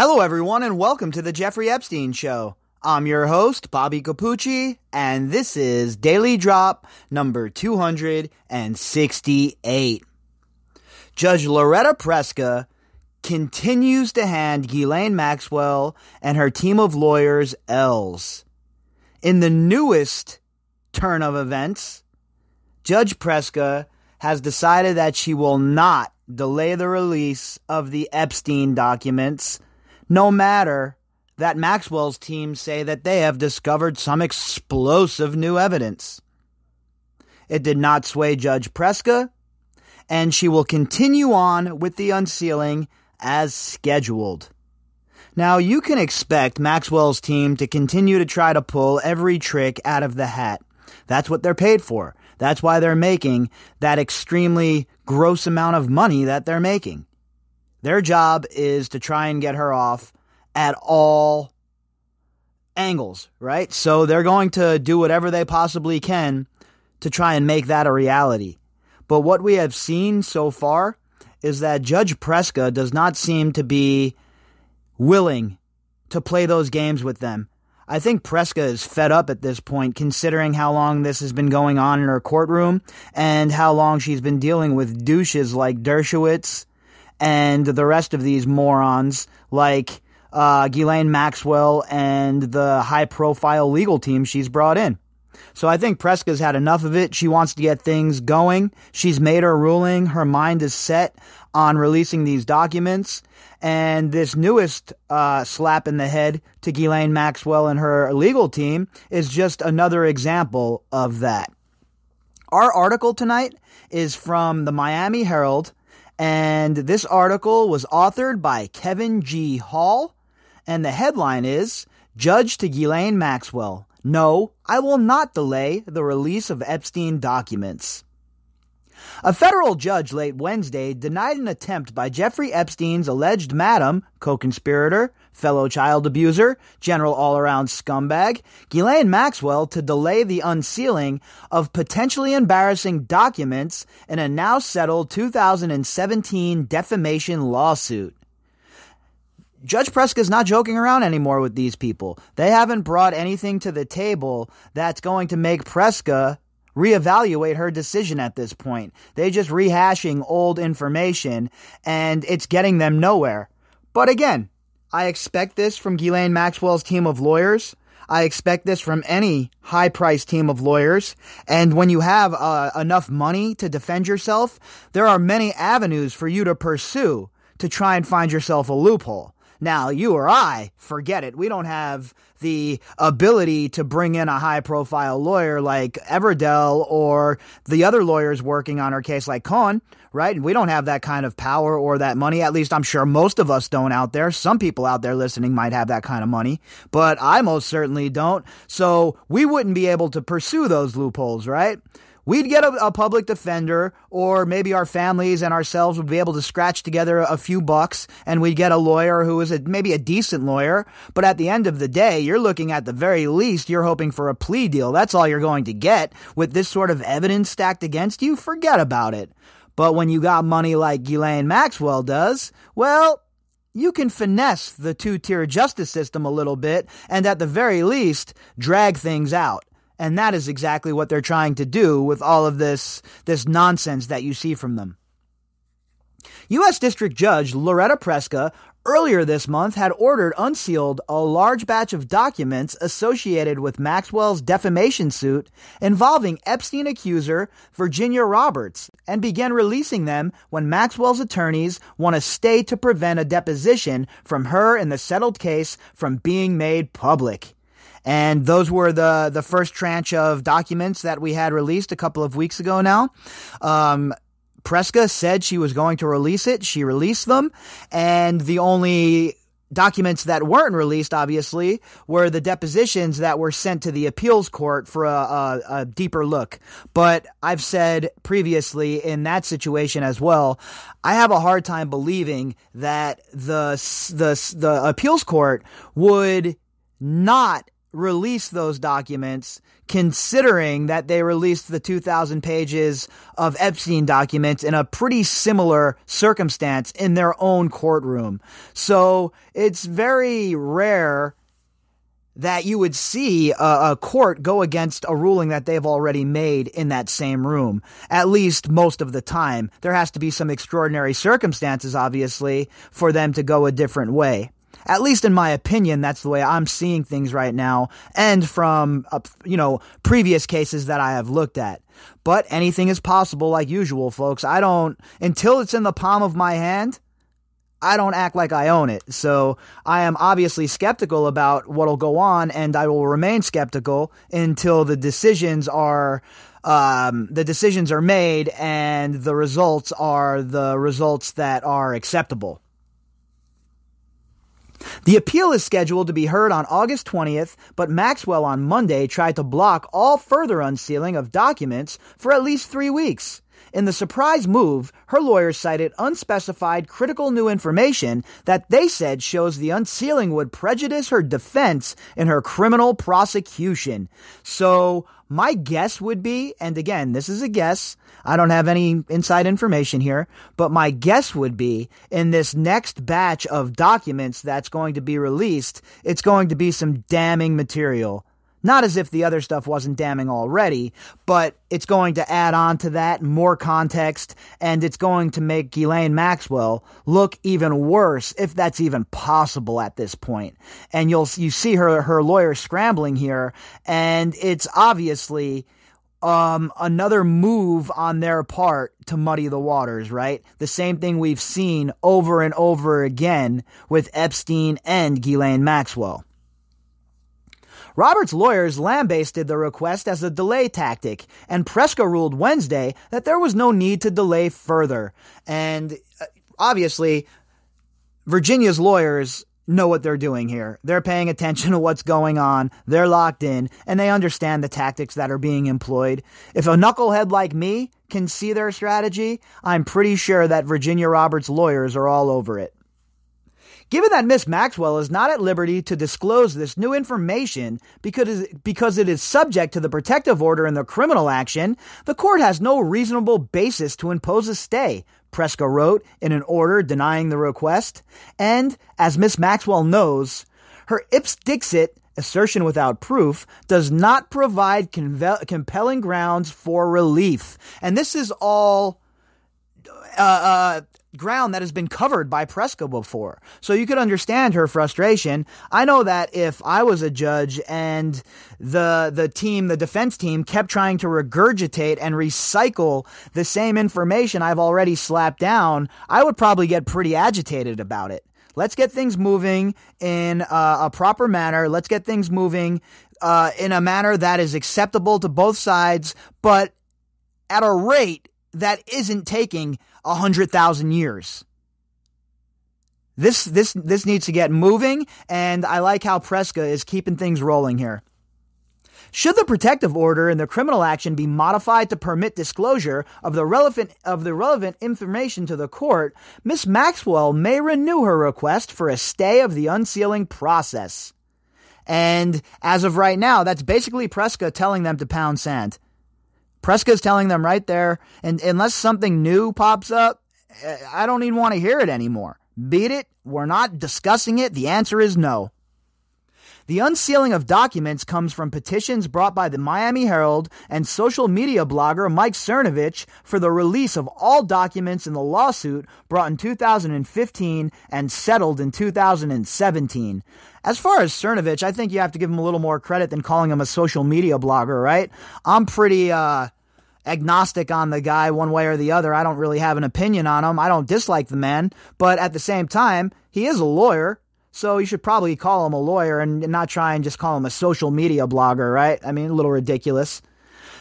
Hello, everyone, and welcome to the Jeffrey Epstein Show. I'm your host, Bobbycapucci, and this is Daily Drop number 268. Judge Loretta Preska continues to hand Ghislaine Maxwell and her team of lawyers L's. In the newest turn of events, Judge Preska has decided that she will not delay the release of the Epstein documents, no matter that Maxwell's team say that they have discovered some explosive new evidence. It did not sway Judge Preska, and she will continue on with the unsealing as scheduled. Now, you can expect Maxwell's team to continue to try to pull every trick out of the hat. That's what they're paid for. That's why they're making that extremely gross amount of money that they're making. Their job is to try and get her off at all angles, right? So they're going to do whatever they possibly can to try and make that a reality. But what we have seen so far is that Judge Preska does not seem to be willing to play those games with them. I think Preska is fed up at this point, considering how long this has been going on in her courtroom and how long she's been dealing with douches like Dershowitz and the rest of these morons like Ghislaine Maxwell and the high-profile legal team she's brought in. So I think Preska's had enough of it. She wants to get things going. She's made her ruling. Her mind is set on releasing these documents. And this newest slap in the head to Ghislaine Maxwell and her legal team is just another example of that. Our article tonight is from the Miami Herald, and this article was authored by Kevin G. Hall, and the headline is, Judge to Ghislaine Maxwell, no, I will not delay the release of Epstein documents. A federal judge late Wednesday denied an attempt by Jeffrey Epstein's alleged madam, co-conspirator, fellow child abuser, general all-around scumbag, Ghislaine Maxwell to delay the unsealing of potentially embarrassing documents in a now settled 2017 defamation lawsuit. Judge Preska is not joking around anymore with these people. They haven't brought anything to the table that's going to make Preska reevaluate her decision at this point. They're just rehashing old information, and it's getting them nowhere. But again, I expect this from Ghislaine Maxwell's team of lawyers. I expect this from any high-priced team of lawyers. And when you have enough money to defend yourself, there are many avenues for you to pursue to try and find yourself a loophole. Now, you or I, forget it. We don't have the ability to bring in a high-profile lawyer like Everdell or the other lawyers working on our case like Cohen, right? We don't have that kind of power or that money. At least I'm sure most of us don't out there. Some people out there listening might have that kind of money, but I most certainly don't. So we wouldn't be able to pursue those loopholes, right? We'd get a public defender, or maybe our families and ourselves would be able to scratch together a few bucks, and we'd get a lawyer who is maybe a decent lawyer. But at the end of the day, you're looking at the very least, you're hoping for a plea deal. That's all you're going to get with this sort of evidence stacked against you. Forget about it. But when you got money like Ghislaine Maxwell does, well, you can finesse the two-tier justice system a little bit and at the very least drag things out. And that is exactly what they're trying to do with all of this nonsense that you see from them. U.S. District Judge Loretta Preska earlier this month had ordered unsealed a large batch of documents associated with Maxwell's defamation suit involving Epstein accuser Virginia Roberts, and began releasing them when Maxwell's attorneys want a stay to prevent a deposition from her in the settled case from being made public. And those were the first tranche of documents that we had released a couple of weeks ago now. Preska said she was going to release it. She released them. And the only documents that weren't released, obviously, were the depositions that were sent to the appeals court for a deeper look. But I've said previously in that situation as well, I have a hard time believing that the appeals court would not release those documents, considering that they released the 2,000 pages of Epstein documents in a pretty similar circumstance in their own courtroom. So it's very rare that you would see a court go against a ruling that they've already made in that same room. At least most of the time. There has to be some extraordinary circumstances, obviously, for them to go a different way. At least in my opinion, that's the way I'm seeing things right now, and from, previous cases that I have looked at. But anything is possible, like usual, folks. Until it's in the palm of my hand, I don't act like I own it. So I am obviously skeptical about what'll go on, and I will remain skeptical until the decisions are made and the results are the results that are acceptable. The appeal is scheduled to be heard on August 20th, but Maxwell on Monday tried to block all further unsealing of documents for at least 3 weeks. In the surprise move, her lawyers cited unspecified critical new information that they said shows the unsealing would prejudice her defense in her criminal prosecution. So my guess would be, and again, this is a guess, I don't have any inside information here, but my guess would be in this next batch of documents that's going to be released, it's going to be some damning material. Not as if the other stuff wasn't damning already, but it's going to add on to that more context, and it's going to make Ghislaine Maxwell look even worse, if that's even possible at this point. And you see her lawyer scrambling here, and it's obviously another move on their part to muddy the waters, right? The same thing we've seen over and over again with Epstein and Ghislaine Maxwell. Robert's lawyers lambasted the request as a delay tactic, and Preska ruled Wednesday that there was no need to delay further. And obviously, Virginia's lawyers know what they're doing here. They're paying attention to what's going on, they're locked in, and they understand the tactics that are being employed. If a knucklehead like me can see their strategy, I'm pretty sure that Virginia Roberts' lawyers are all over it. Given that Miss Maxwell is not at liberty to disclose this new information because it is subject to the protective order in the criminal action, the court has no reasonable basis to impose a stay, Preska wrote in an order denying the request. And, as Miss Maxwell knows, her ipse dixit, assertion without proof, does not provide compelling grounds for relief. And this is all ground that has been covered by Preska before. So you could understand her frustration. I know that if I was a judge and the defense team kept trying to regurgitate and recycle the same information I've already slapped down, I would probably get pretty agitated about it. Let's get things moving in a proper manner. Let's get things moving in a manner that is acceptable to both sides, but at a rate that isn't taking 100,000 years. This needs to get moving, and I like how Preska is keeping things rolling here. Should the protective order in the criminal action be modified to permit disclosure of the relevant information to the court, Miss Maxwell may renew her request for a stay of the unsealing process. And as of right now, that's basically Preska telling them to pound sand. Preska's telling them right there, and unless something new pops up, I don't even want to hear it anymore. Beat it. We're not discussing it. The answer is no. The unsealing of documents comes from petitions brought by the Miami Herald and social media blogger Mike Cernovich for the release of all documents in the lawsuit brought in 2015 and settled in 2017. As far as Cernovich, I think you have to give him a little more credit than calling him a social media blogger, right? I'm pretty agnostic on the guy one way or the other. I don't really have an opinion on him. I don't dislike the man, but at the same time, he is a lawyer. So you should probably call him a lawyer and not try and just call him a social media blogger, right? I mean, a little ridiculous.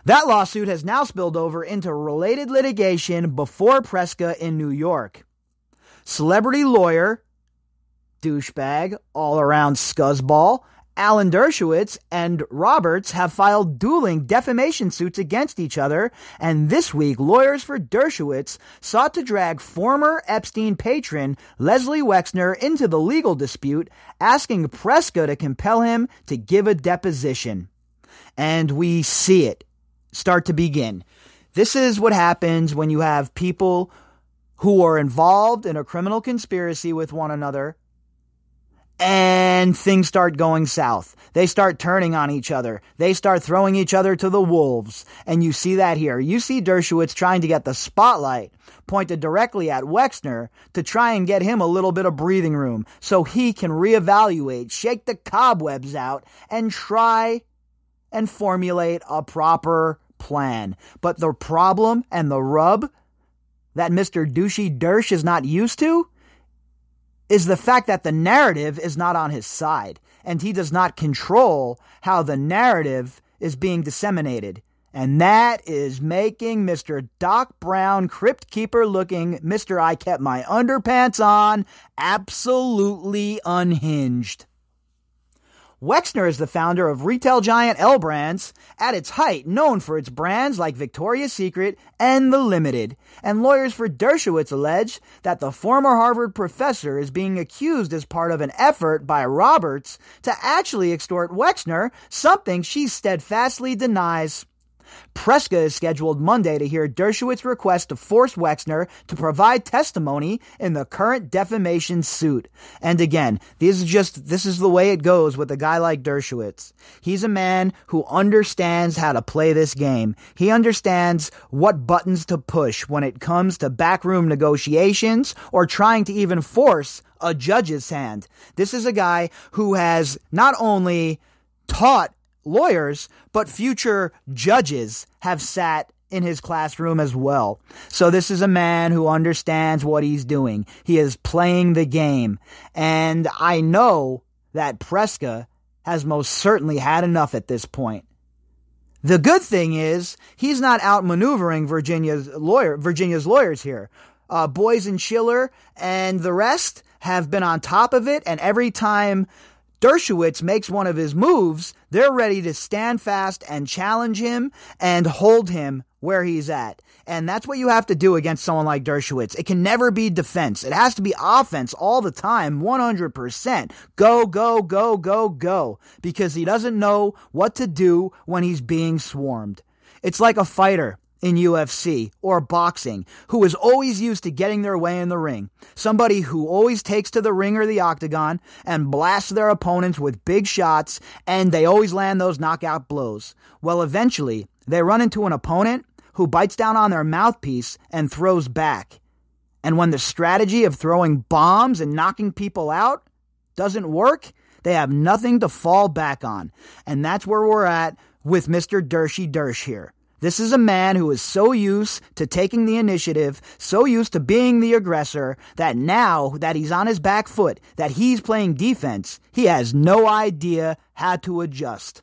That lawsuit has now spilled over into related litigation before Preska in New York. Celebrity lawyer, douchebag, all-around scuzzball, Alan Dershowitz and Roberts have filed dueling defamation suits against each other, and this week, lawyers for Dershowitz sought to drag former Epstein patron Leslie Wexner into the legal dispute, asking Preska to compel him to give a deposition. And we see it start to begin. This is what happens when you have people who are involved in a criminal conspiracy with one another, and things start going south. They start turning on each other. They start throwing each other to the wolves. And you see that here. You see Dershowitz trying to get the spotlight pointed directly at Wexner to try and get him a little bit of breathing room so he can reevaluate, shake the cobwebs out, and try and formulate a proper plan. But the problem and the rub that Mr. Douchey Dersh is not used to is the fact that the narrative is not on his side, and he does not control how the narrative is being disseminated. And that is making Mr. Doc Brown, Crypt Keeper looking Mr. I kept my underpants on, absolutely unhinged. Wexner is the founder of retail giant L Brands, at its height known for its brands like Victoria's Secret and The Limited, and lawyers for Dershowitz allege that the former Harvard professor is being accused as part of an effort by Roberts to actually extort Wexner, something she steadfastly denies. Preska is scheduled Monday to hear Dershowitz's request to force Wexner to provide testimony in the current defamation suit. And again, this is the way it goes with a guy like Dershowitz. He's a man who understands how to play this game. He understands what buttons to push when it comes to backroom negotiations or trying to even force a judge's hand. This is a guy who has not only taught lawyers, but future judges have sat in his classroom as well. So this is a man who understands what he's doing. He is playing the game. And I know that Preska has most certainly had enough at this point. The good thing is he's not outmaneuvering Virginia's lawyers here. Boyes and Schiller and the rest have been on top of it, and every time Dershowitz makes one of his moves, they're ready to stand fast and challenge him and hold him where he's at. And that's what you have to do against someone like Dershowitz. It can never be defense. It has to be offense all the time, 100%. Go, go, go, go, go. Because he doesn't know what to do when he's being swarmed. It's like a fighter in UFC or boxing who is always used to getting their way in the ring. Somebody who always takes to the ring or the octagon and blasts their opponents with big shots, and they always land those knockout blows. Well, eventually, they run into an opponent who bites down on their mouthpiece and throws back. And when the strategy of throwing bombs and knocking people out doesn't work, they have nothing to fall back on. And that's where we're at with Mr. Dershy Dersh here. This is a man who is so used to taking the initiative, so used to being the aggressor, that now that he's on his back foot, that he's playing defense, he has no idea how to adjust.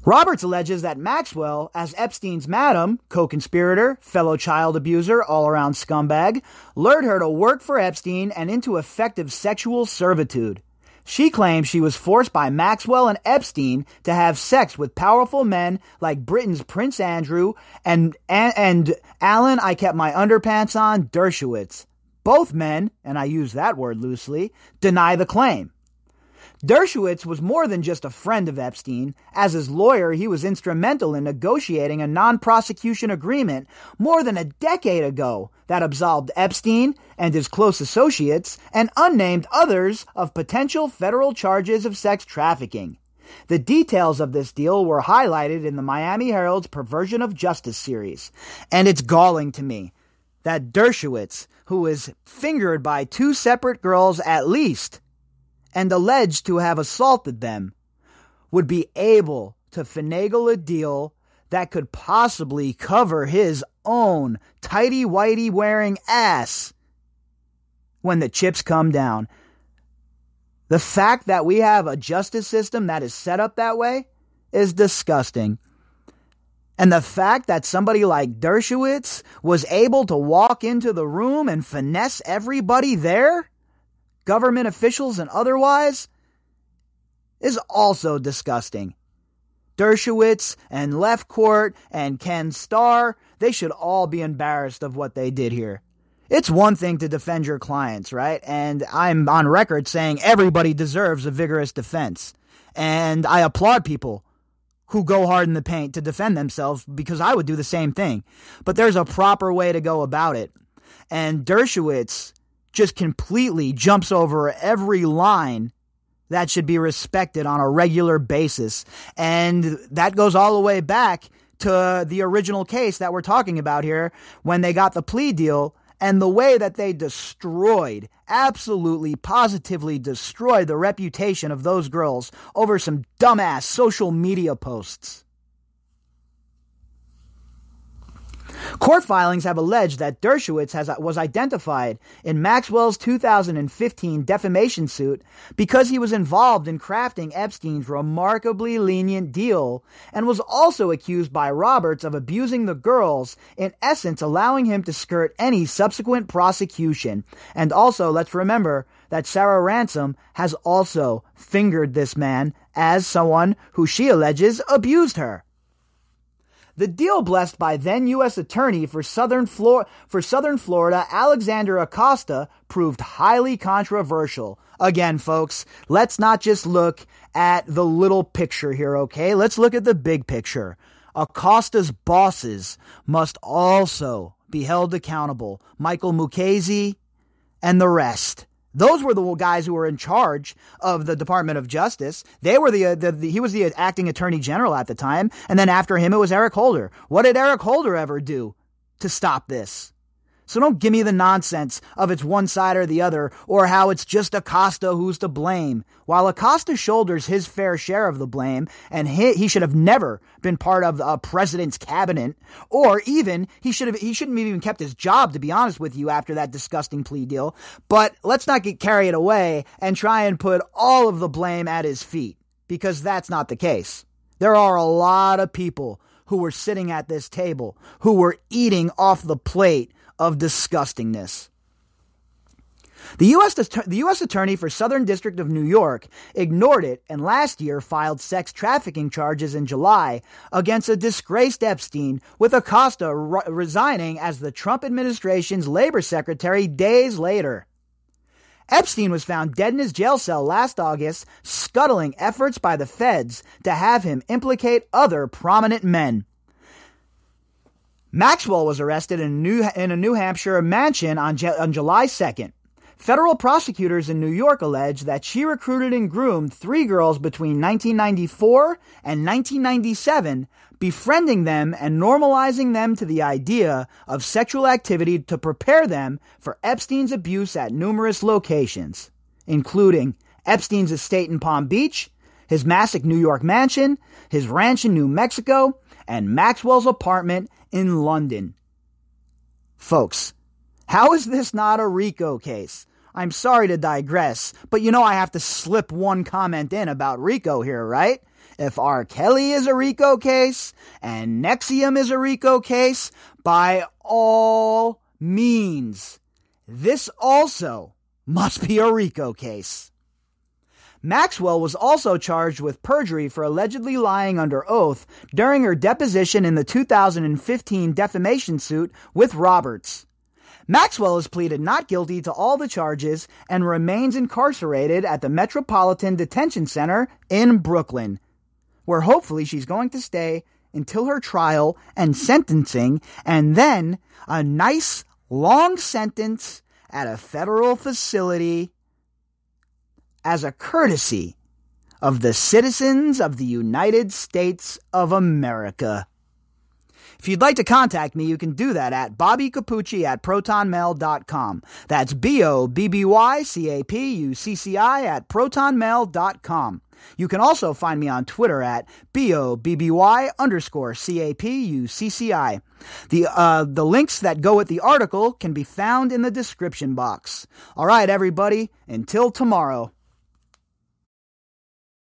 Roberts alleges that Maxwell, as Epstein's madam, co-conspirator, fellow child abuser, all-around scumbag, lured her to work for Epstein and into effective sexual servitude. She claims she was forced by Maxwell and Epstein to have sex with powerful men like Britain's Prince Andrew and Alan I kept my underpants on Dershowitz. Both men, and I use that word loosely, deny the claim. Dershowitz was more than just a friend of Epstein. As his lawyer, he was instrumental in negotiating a non-prosecution agreement more than a decade ago that absolved Epstein and his close associates and unnamed others of potential federal charges of sex trafficking. The details of this deal were highlighted in the Miami Herald's Perversion of Justice series, and it's galling to me that Dershowitz, who is fingered by two separate girls at least, and alleged to have assaulted them, would be able to finagle a deal that could possibly cover his own tighty-whitey wearing ass when the chips come down. The fact that we have a justice system that is set up that way is disgusting. And the fact that somebody like Dershowitz was able to walk into the room and finesse everybody there government officials and otherwise, is also disgusting. Dershowitz and Lefcourt and Ken Starr, they should all be embarrassed of what they did here. It's one thing to defend your clients, right? And I'm on record saying everybody deserves a vigorous defense. And I applaud people who go hard in the paint to defend themselves because I would do the same thing. But there's a proper way to go about it. And Dershowitz just completely jumps over every line that should be respected on a regular basis. And that goes all the way back to the original case that we're talking about here when they got the plea deal and the way that they destroyed, absolutely, positively destroyed the reputation of those girls over some dumbass social media posts. Court filings have alleged that Dershowitz was identified in Maxwell's 2015 defamation suit because he was involved in crafting Epstein's remarkably lenient deal and was also accused by Roberts of abusing the girls, in essence allowing him to skirt any subsequent prosecution. And also, let's remember that Sarah Ransom has also fingered this man as someone who she alleges abused her. The deal blessed by then U.S. Attorney for Southern Florida, Alexander Acosta, proved highly controversial. Again, folks, let's not just look at the little picture here, okay? Let's look at the big picture. Acosta's bosses must also be held accountable. Michael Mukasey and the rest. Those were the guys who were in charge of the Department of Justice. They were he was the acting attorney general at the time. And then after him, it was Eric Holder. What did Eric Holder ever do to stop this? So don't give me the nonsense of it's one side or the other, or how it's just Acosta who's to blame. While Acosta shoulders his fair share of the blame, and he should have never been part of a president's cabinet, or even he shouldn't have even kept his job, to be honest with you, after that disgusting plea deal. But let's not get carried away and try and put all of the blame at his feet, because that's not the case. There are a lot of people who were sitting at this table, who were eating off the plate of disgustingness. The U.S. Attorney for Southern District of New York ignored it and last year filed sex trafficking charges in July against a disgraced Epstein, with Acosta resigning as the Trump administration's labor secretary days later. Epstein was found dead in his jail cell last August, scuttling efforts by the feds to have him implicate other prominent men. Maxwell was arrested in a New Hampshire mansion on July 2nd. Federal prosecutors in New York allege that she recruited and groomed 3 girls between 1994 and 1997, befriending them and normalizing them to the idea of sexual activity to prepare them for Epstein's abuse at numerous locations, including Epstein's estate in Palm Beach, his Massac, New York mansion, his ranch in New Mexico, and Maxwell's apartment in London. Folks, how is this not a RICO case? I'm sorry to digress, but I have to slip one comment in about RICO here, right? If R. Kelly is a RICO case and NXIVM is a RICO case, by all means, this also must be a RICO case. Maxwell was also charged with perjury for allegedly lying under oath during her deposition in the 2015 defamation suit with Roberts. Maxwell has pleaded not guilty to all the charges and remains incarcerated at the Metropolitan Detention Center in Brooklyn, where hopefully she's going to stay until her trial and sentencing, and then a nice long sentence at a federal facility as a courtesy of the citizens of the United States of America. If you'd like to contact me, you can do that at Bobbycapucci at protonmail.com. That's BOBBYCAPUCCI at protonmail.com. You can also find me on Twitter at BOBBY_CAPUCCI. The links that go with the article can be found in the description box. All right, everybody, until tomorrow.